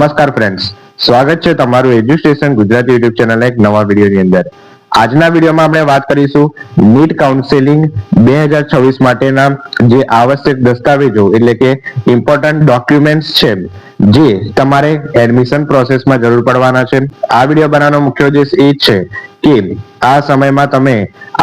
નમસ્કાર ફ્રેન્ડ્સ, સ્વાગત છે તમારું એજ્યુસ્ટેશન ગુજરાતી યુટ્યુબ ચેનલના એક નવા વિડીયોની અંદર. આજના વિડીયોમાં આપણે વાત કરીશું નીટ કાઉન્સેલિંગ 2026 માટેના જે આવશ્યક દસ્તાવેજો એટલે કે ઇમ્પોર્ટન્ટ ડોક્યુમેન્ટ્સ છે જે તમારે એડમિશન પ્રોસેસમાં જરૂર પડવાના છે. આ વિડીયો બનાવવાનો મુખ્ય ઉદ્દેશ એ છે કે આ સમયમાં તમે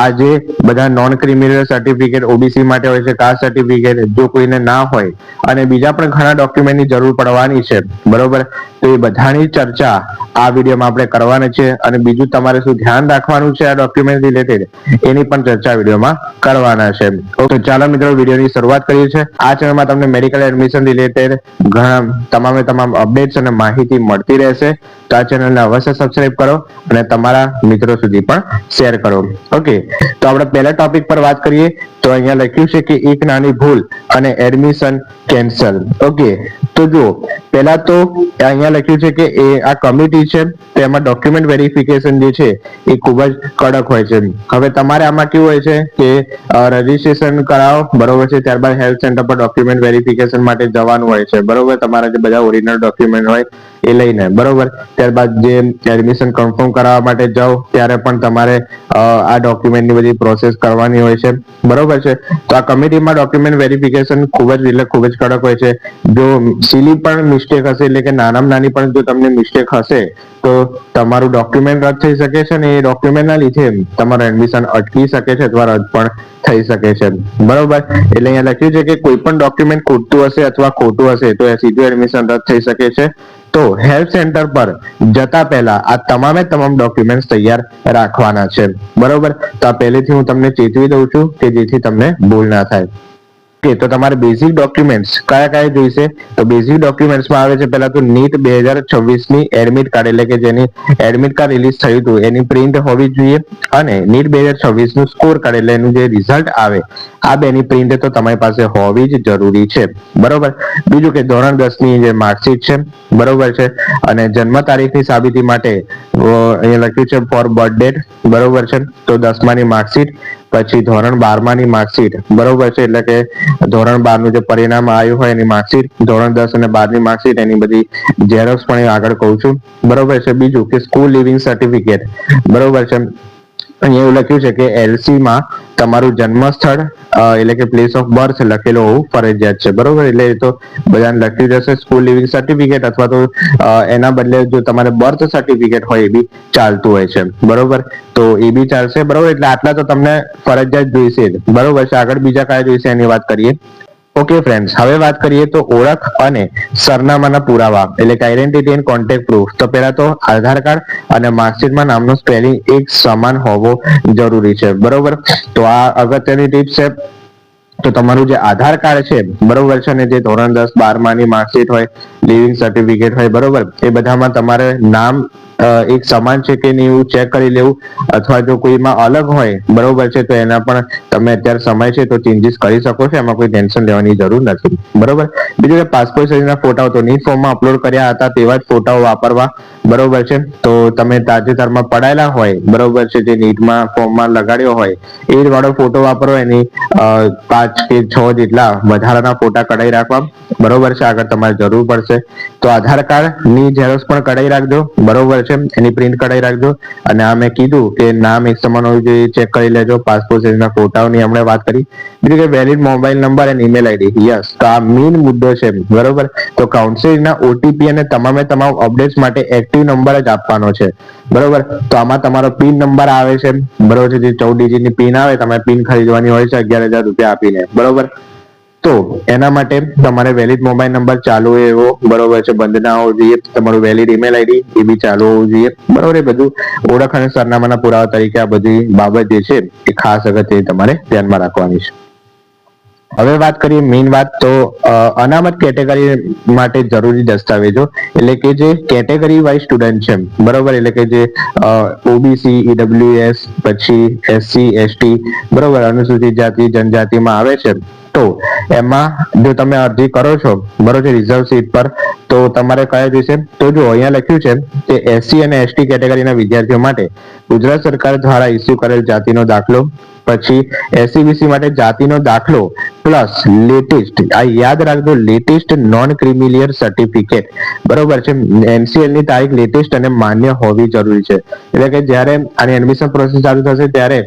આ જે બધા નોન ક્રિમિનલ સર્ટિફિકેટ ઓબીસી માટે હોય છે, કાસ્ટ સર્ટિફિકેટ જો કોઈને ના હોય અને બીજા પણ ઘણા ડોક્યુમેન્ટની જરૂર પડવાની છે, બરોબર. તો એ બધાની ચર્ચા આ વિડીયોમાં આપણે કરવાની છે અને બીજું તમારે શું ધ્યાન રાખવાનું છે આ ડોક્યુમેન્ટ રિલેટેડ એની પણ ચર્ચા વિડીયોમાં કરવાના છે. તો ચાલો મિત્રો, વિડીયોની શરૂઆત કરીએ છીએ. આ ચેનલમાં તમને મેડિકલ એડમિશન રિલેટેડ ઘણા તમામ અપડેટ્સ અને માહિતી મળતી રહેશે. તો આ ચેનલને અવશ્ય સબસ્ક્રાઇબ કરો અને તમારા મિત્રો સુધી પણ શેર કરો. ઓકે, તો આપણે પહેલા ટોપિક પર વાત કરીએ તો અહીંયા લખ્યું છે કે એક નાની ભૂલ અને એડમિશન કેન્સલ. ઓકે, તો જો પહેલા તો અહીંયા લખ્યું છે કે એ આ કમિટી છે તેમાં ડોક્યુમેન્ટ વેરિફિકેશન જે છે એ ખૂબ જ કડક હોય છે. હવે તમારે આમાં કેવું હોય છે કે રજીસ્ટ્રેશન કરાવો, બરોબર છે, ત્યારબાદ હેલ્થ સેન્ટર પર ડોક્યુમેન્ટ વેરિફિકેશન માટે જવાનું હોય છે, બરોબર. તમારા જે બધા ઓરિજિનલ ડોક્યુમેન્ટ હોય એ લઈને, બરોબર. ત્યારબાદ જે એડમિશન કન્ફર્મ કરાવવા માટે જાઓ ત્યારે પણ તમારે આ ડોક્યુમેન્ટની બધી પ્રોસેસ કરવાની હોય છે, બરોબર છે. તો આ કમિટીમાં ડોક્યુમેન્ટ વેરિફિકેશન ખૂબ જ કડક હોય છે. જો સિલી પણ મિસ્ટેક હશે એટલે કે નાનામાં નાની પણ જો તમને મિસ્ટેક હશે તો તમારું ડોક્યુમેન્ટ રદ થઈ શકે છે અને એ ડોક્યુમેન્ટના લીધે તમારું એડમિશન અટકી શકે છે અથવા રદ પણ થઈ શકે છે, બરોબર. એટલે અહીંયા લખ્યું છે કે કોઈ પણ ડોક્યુમેન્ટ ખૂટતું હશે અથવા ખોટું હશે તો એ સીધું એડમિશન રદ થઈ શકે છે. તો હેલ્થ સેન્ટર પર જતા પહેલા આ તમામ ડોક્યુમેન્ટ તૈયાર રાખવાના છે, બરોબર. તો આ પહેલેથી હું તમને ચેતવી દઉં છું કે જેથી તમને ભૂલ ના થાય. ઓકે, તો તમારે બેઝિક ડોક્યુમેન્ટ્સ કયા જોઈશે? તો બેઝિક ડોક્યુમેન્ટ્સમાં આવે છે પહેલા તો નીટ 2026 ની એડમિટ કાર્ડ એટલે કે જેની એડમિટ કાર્ડ રિલીઝ થયું હતું એની પ્રિન્ટ હોવી જોઈએ અને નીટ 2026 નું સ્કોર કાર્ડ એટલે એનું જે રિઝલ્ટ આવે આ બેની પ્રિન્ટ તો તમારી પાસે હોવી જ જરૂરી છે, બરોબર. બીજું કે ધોરણ 10 ની જે માર્કશીટ છે, બરોબર છે, અને જન્મ તારીખની સાબિતી માટે અહીંયા લખ્યું છે ફોર બર્થ ડેટ, બરોબર છે. તો 10મા ની માર્કશીટ, પછી ધોરણ 12મા ની માર્કશીટ, બરોબર છે, એટલે કે ધોરણ 12 નું જે પરિણામ આવ્યું હોય એની માર્કશીટ, ધોરણ 10 અને 12 ની માર્કશીટ એની બધી ઝેરોક્સ પણ આગળ કહું છું, બરોબર છે. બીજું કે સ્કૂલ લિવિંગ સર્ટિફિકેટ, બરોબર છે. અહીંયા એવું લખ્યું છે કે એલસી માં તમારું જન્મ સ્થળ એટલે કે પ્લેસ ઓફ બર્થ લખેલું હોવું ફરજિયાત છે, બરોબર. એટલે એ તો બધાને લખ્યું જશે સ્કૂલ લિવિંગ સર્ટિફિકેટ અથવા તો એના બદલે જો તમારે બર્થ સર્ટિફિકેટ હોય એ બી ચાલતું હોય છે, બરોબર. તો એ બી ચાલશે, બરોબર. એટલે આટલા તો તમને ફરજિયાત જોઈશે જ, બરોબર છે. આગળ બીજા કયા જોઈશે એની વાત કરીએ. ઓકે ફ્રેન્ડ્સ, હવે વાત કરીએ તો ઓળખ અને સરનામાના પુરાવા એટલે કે આઈડેન્ટિટી એન્ડ કોન્ટેક્ટ પ્રૂફ. તો પહેલા તો આધાર કાર્ડ અને માર્કશીટમાં નામનો સ્પેલિંગ એક સમાન હોવો જરૂરી છે, બરોબર. તો આ અગત્યની ટીપ્સ છે. તો તમારું જે આધાર કાર્ડ છે, બરોબર છે, અને જે ધોરણ 10 12મા ની માર્કશીટ હોય, લિવિંગ સર્ટિફિકેટ હોય, બરોબર, એ બધામાં તમારે નામ એક સમાન છે કે નહીં એવું ચેક કરી લેવું. અથવા જો કોઈમાં અલગ હોય, બરોબર છે, તો એના પણ તમે અત્યારે સમય છે તો ચેન્જીસ કરી શકો છો, એમાં કોઈ ટેન્શન લેવાની જરૂર નથી, બરોબર. બીજું કે પાસપોર્ટ સાઇઝના ફોટાઓ તો નીટ ફોર્મમાં અપલોડ કર્યા હતા તેવા જ ફોટાઓ વાપરવા, બરોબર છે. તો તમે તાજેતરમાં પડાયેલા હોય, બરોબર છે, જે નીટમાં ફોર્મમાં લગાડ્યો હોય એ જ વાળો ફોટો વાપરો. એની 5 કે 6 જેટલા વધારાના ફોટા કઢાઈ રાખવા, બરોબર છે, આગળ તમારે જરૂર પડશે. તો આધાર કાર્ડ ની ઝેરોક્સ પણ કઢાઈ રાખજો, બરોબર છે, એની પ્રિન્ટ કઢાઈ રાખજો. અને આ મેં કીધું કે નામ એક સમાન હોવું જોઈએ, ચેક કરી લેજો. પાસપોર્ટ સાઇઝના ફોટાઓની આપણે વાત કરી. બીજું કે વેલિડ મોબાઈલ નંબર અને ઈમેલ આઈડી, યસ, તો આ મેઇન મુદ્દો છે, બરોબર. તો કાઉન્સેલિંગના ઓટીપી અને તમામ અપડેટ્સ માટે એક્ટિવ નંબર જ આપવાનો છે, બરોબર. તો આમાં તમારો પિન નંબર આવે છે, બરોબર છે, જે 14 ડિજિટની પિન આવે, તમારે પિન ખરીદવાની હોય છે 11,000 રૂપિયા આપીને, બરોબર. તો એના માટે તમારે વેલિડ મોબાઈલ નંબર ચાલુ એવો, બરોબર છે, બંધ ના હોવો જોઈએ. તમારું વેલિડ ઈમેલ આઈડી એ બી ચાલુ હોવું જોઈએ, બરોબર. એ બધું ઓળખ અને સરનામાના પુરાવા તરીકે આ બધી બાબત જે છે એ ખાસ અગત્યની તમારે ધ્યાનમાં રાખવાની છે. હવે વાત કરીએ મેઇન વાત, તો અનામત કેટેગરી માટે જરૂરી દસ્તાવેજો એટલે કે જે કેટેગરી વાઇઝ સ્ટુડન્ટ છે, બરોબર, એટલે કે જે ઓબીસી, ઈડબ્લ્યુએસ, પછી એસસી એસટી, બરોબર, અનુસૂચિત જાતિ જનજાતિમાં આવે છે, તો એમાં જો તમે અરજી કરો છો બરોબર રિઝર્વ સીટ પર તો તમારે કયા જોઈશે તો જો અહીંયા લખ્યું છે કે એસસી અને એસટી કેટેગરીના વિદ્યાર્થીઓ માટે ગુજરાત સરકાર દ્વારા ઇસ્યુ કરેલ જાતિનો દાખલો, પછી એસસીબીસી માટે જાતિનો દાખલો પ્લસ લેટેસ્ટ, આ યાદ રાખજો, લેટેસ્ટ નોન ક્રિમિલિયર સર્ટિફિકેટ બરોબર છે. એમસીએલ ની તારીખ લેટેસ્ટ અને માન્ય હોવી જરૂરી છે. એટલે કે જ્યારે આની એડમિશન પ્રોસેસ ચાલુ થશે ત્યારે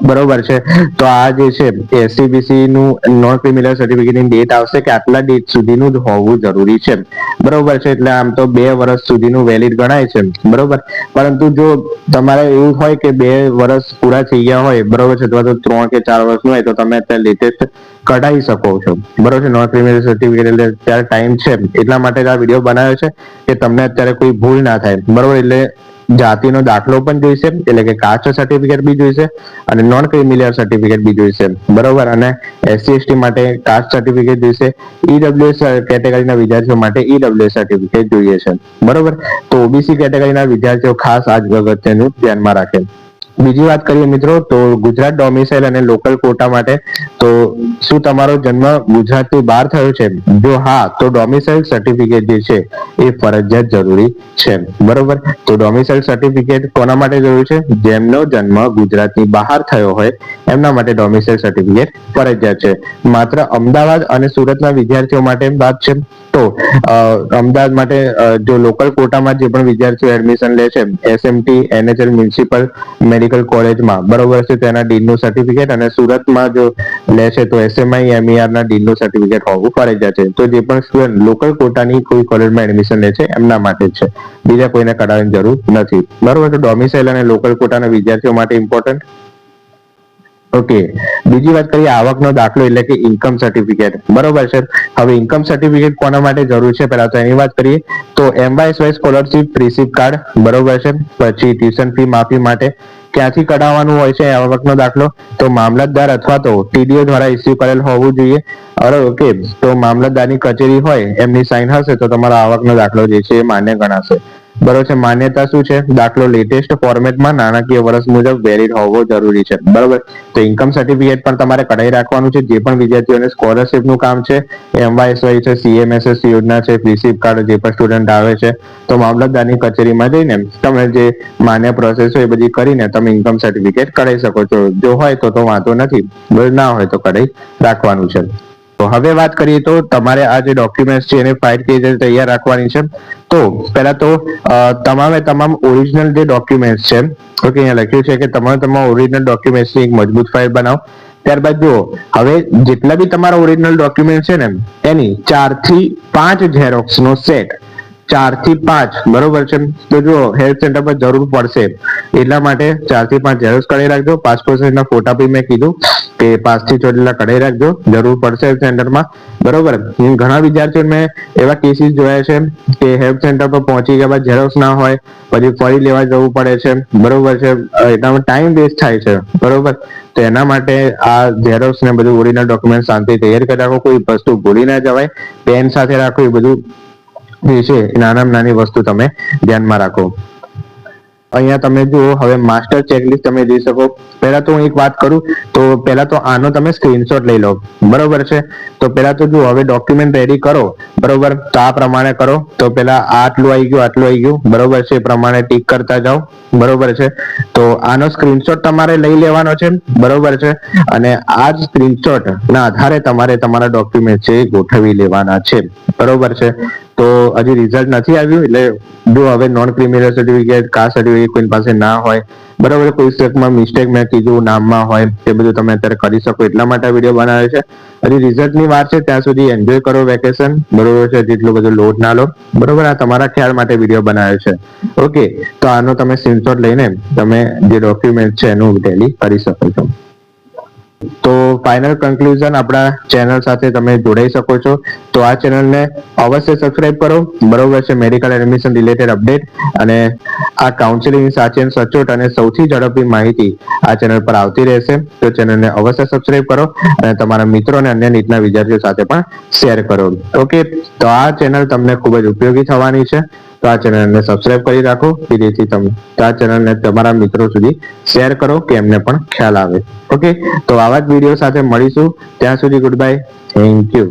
બરોબર છે તો આ જે છે એસસીબીસી નું નોન ક્રિમિનલ સર્ટિફિકેટની ડેટ આવશે કે આટલા ડેટ સુધીનું જ હોવું જરૂરી છે બરોબર છે. એટલે આમ તો 2 વર્ષ સુધીનું વેલિડ ગણાય છે બરોબર, પરંતુ જો તમારે એવું હોય કે 2 વર્ષ પૂરા થઈ ગયા હોય બરોબર છે અથવા તો 3 કે 4 વર્ષનું હોય તો તમે અત્યારે લેટેસ્ટ કઢાવી શકો છો બરોબર છે નોન ક્રિમિનલ સર્ટિફિકેટ. એટલે ત્યારે ટાઈમ છે એટલા માટે આ વિડીયો બનાવ્યો છે કે તમને અત્યારે કોઈ ભૂલ ના થાય બરોબર. એટલે જાતિનો દાખલો પણ જોઈશે એટલે કે કાસ્ટ સર્ટિફિકેટ બી જોઈશે અને નોન ક્રિમિલિયર સર્ટિફિકેટ બી જોઈશે બરોબર. અને એસસી એસટી માટે કાસ્ટ સર્ટિફિકેટ જોઈશે, ઈડબ્લ્યુએસ કેટેગરીના વિદ્યાર્થીઓ માટે ઈડબ્લ્યુએસ સર્ટિફિકેટ જોઈએ છે બરોબર. તો ઓબીસી કેટેગરીના વિદ્યાર્થીઓ ખાસ આ અગત્યનું ધ્યાનમાં રાખે. બીજી વાત કરીએ મિત્રો તો ગુજરાત ડોમિસાઇલ અને લોકલ કોટા માટે તો શું તમારો જન્મ ગુજરાતની બહાર થયો છે? જો હા તો ડોમિસાઇલ સર્ટિફિકેટ જે છે એ ફરજિયાત જરૂરી છે બરોબર. તો ડોમિસાઇલ સર્ટિફિકેટ કોના માટે જરૂરી છે? જેમનો જન્મ ગુજરાતની બહાર થયો હોય એમના માટે ડોમિસાઇલ સર્ટિફિકેટ ફરજિયાત છે. માત્ર અમદાવાદ અને સુરતના વિદ્યાર્થીઓ માટે વાત છે તો અમદાવાદ માટે જો લોકલ કોટામાં જે પણ વિદ્યાર્થીઓ એડમિશન લે છે એસએમટી એનએચએલ મ્યુનિસિપલ મેડિકલ કોલેજમાં બરોબર છે તેના ડીનનું સર્ટિફિકેટ, અને સુરતમાં જો લે છે તો એસએમઆઈ એમઈઆર ના ડીનનું સર્ટિફિકેટ હોવું ફરજિયાત છે. તો જે પણ સ્ટુડન્ટ લોકલ કોટાની કોઈ કોલેજમાં એડમિશન લે છે એમના માટે જ છે, બીજા કોઈને કઢાવવાની જરૂર નથી બરોબર. તો ડોમિસાઇલ અને લોકલ કોટાના વિદ્યાર્થીઓ માટે ઇમ્પોર્ટન્ટ. ઓકે, બીજી વાત કરીએ આવકનો દાખલો એટલે કે ઇન્કમ સર્ટિફિકેટ બરોબર છે. હવે ઇન્કમ સર્ટિફિકેટ કોના માટે જરૂર છે પહેલા તો એની વાત કરીએ તો એમવાયએસવાય સ્કોલરશિપ રિસીપ્ટ કાર્ડ બરોબર છે, પછી ટ્યુશન ફી માફી માટે ક્યાંથી કઢાવવાનું હોય છે આવકનો દાખલો તો મામલતદાર અથવા તો ટીડીઓ દ્વારા ઇસ્યુ કરેલ હોવું જોઈએ. ઓકે, તો મામલતદારની કચેરી હોય એમની સાઇન હશે તો તમારો આવકનો દાખલો જે છે એ માન્ય ગણાશે બરોબર છે. માન્યતા શું છે? દાખલો લેટેસ્ટ ફોર્મેટમાં નાણાકીય વર્ષ મુજબ વેલિડ હોવો જરૂરી છે બરોબર. તો ઇન્કમ સર્ટિફિકેટ પણ તમારે કઢાઈ રાખવાનું છે. જે પણ વિદ્યાર્થીઓને સ્કોલરશિપનું કામ છે, એમવાયએસવાય છે, સીએમએસએસ યોજના છે, રિસીપ્ટ કાર્ડ જે પણ સ્ટુડન્ટ આવે છે તો મામલતદારની કચેરીમાં જઈને તમે જે માન્ય પ્રોસેસ હોય એ બધી કરીને તમે ઇન્કમ સર્ટિફિકેટ કઢાઈ શકો છો. જો હોય તો વાંધો નથી, ના હોય તો કઢાઈ રાખવાનું છે. તો હવે વાત કરીએ તો તમારે આ જે ડોક્યુમેન્ટ છે એને ફાઇલ કેવી રીતે તૈયાર રાખવાની છે તો પહેલા તો તમામ ઓરિજિનલ જે ડોક્યુમેન્ટ છે ઓકે અહીંયા લખ્યું છે કે તમામ ઓરિજિનલ ડોક્યુમેન્ટની એક મજબૂત ફાઇલ બનાવો. ત્યારબાદ જુઓ હવે જેટલા બી તમારા ઓરિજિનલ ડોક્યુમેન્ટ છે ને એની 4 થી 5 ઝેરોક્સ નો સેટ, 4 થી 5 બરોબર છે. તો જો હેલ્થ સેન્ટર પર જરૂર પડશે એટલા માટે 4 થી 5 ઝેરોક્સ કઢાઈ રાખજો. પાસપોર્ટ સાઇઝના ફોટા બી મેં કીધું કે 5 થી 6 જેટલા કઢાઈ રાખજો, જરૂર પડશે હેલ્થ સેન્ટરમાં બરોબર. ઘણા વિદ્યાર્થીઓ મેં એવા કેસીસ જોયા છે કે હેલ્થ સેન્ટર પર પહોંચી ગયા બાદ ઝેરોક્સ ના હોય પછી ફરી લેવા જવું પડે છે બરોબર છે. એટલામાં ટાઈમ વેસ્ટ થાય છે બરોબર. તો એના માટે આ ઝેરોક્સ ને બધું ઓરિજિનલ ડોક્યુમેન્ટ શાંતિ તૈયાર કરી રાખો. કોઈ વસ્તુ ભૂલી ના જવાય, પેન સાથે રાખો, એ બધું જે છે નાનામાં નાની વસ્તુ તમે ધ્યાનમાં રાખો. અહીંયા તમે જુઓ હવે માસ્ટર ચેકલિસ્ટ તમે જોઈ શકો. પહેલા તો હું એક વાત કરું તો પહેલા તો આનો તમે સ્ક્રીનશોટ લઈ લો બરોબર છે. તો પહેલા તો જુઓ હવે ડોક્યુમેન્ટ રેડી કરો બરોબર તો આ પ્રમાણે કરો. તો પહેલા આટલું આવી ગયું બરોબર છે, એ પ્રમાણે ટીક કરતા જાઓ બરોબર છે. તો આનો સ્ક્રીનશોટ તમારે લઈ લેવાનો છે બરોબર છે, અને આ જ સ્ક્રીનશોટ ના આધારે તમારે તમારા ડોક્યુમેન્ટ છે ગોઠવી લેવાના છે બરોબર છે. તો હજી રિઝલ્ટ નથી આવ્યું એટલે જો હવે non criminal certificate caste certificate કોઈ પાસે ના હોય બરોબર, કોઈ સ્ટેપમાં મિસ્ટેક મેં કીધું નામમાં હોય તે બધું તમે અત્યારે કરી શકો એટલા માટે વિડીયો બનાવ્યો છે. હજી રિઝલ્ટની વાર છે ત્યાં સુધી એન્જોય કરો વેકેશન બરોબર છે, જેટલું બધું લોડ ના લો બરોબર. આ તમારા ખ્યાલ માટે વિડીયો બનાવ્યો છે ઓકે. તો આનો તમે સ્ક્રીનશોટ લઈને તમે જે ડોક્યુમેન્ટ છે એનું ટેલી કરી શકો છો. તો ફાઇનલ કન્ક્લુઝન આપણા ચેનલ સાથે તમે જોડાઈ શકો છો. તો આ ચેનલને અવશ્ય સબસ્ક્રાઇબ કરો બરોબર છે. મેડિકલ એડમિશન રિલેટેડ અપડેટ અને આ કાઉન્સિલિંગ સાચી અને સચોટ અને સૌથી ઝડપી માહિતી આ ચેનલ પર આવતી રહેશે. તો ચેનલને અવશ્ય સબસ્ક્રાઇબ કરો અને તમારા મિત્રો અને અન્ય નીટના વિદ્યાર્થીઓ સાથે પણ શેર કરો ઓકે. તો આ ચેનલ તમને ખૂબ જ ઉપયોગી થવાની છે તો આ ચેનલને સબસ્ક્રાઇબ કરી રાખો કે જેથી તમે આ ચેનલને તમારા મિત્રો સુધી શેર કરો કે એમને પણ ખ્યાલ આવે. ઓકે, તો આવા જ વિડીયો સાથે મળીશું. ત્યાં સુધી ગુડ બાય. Thank you.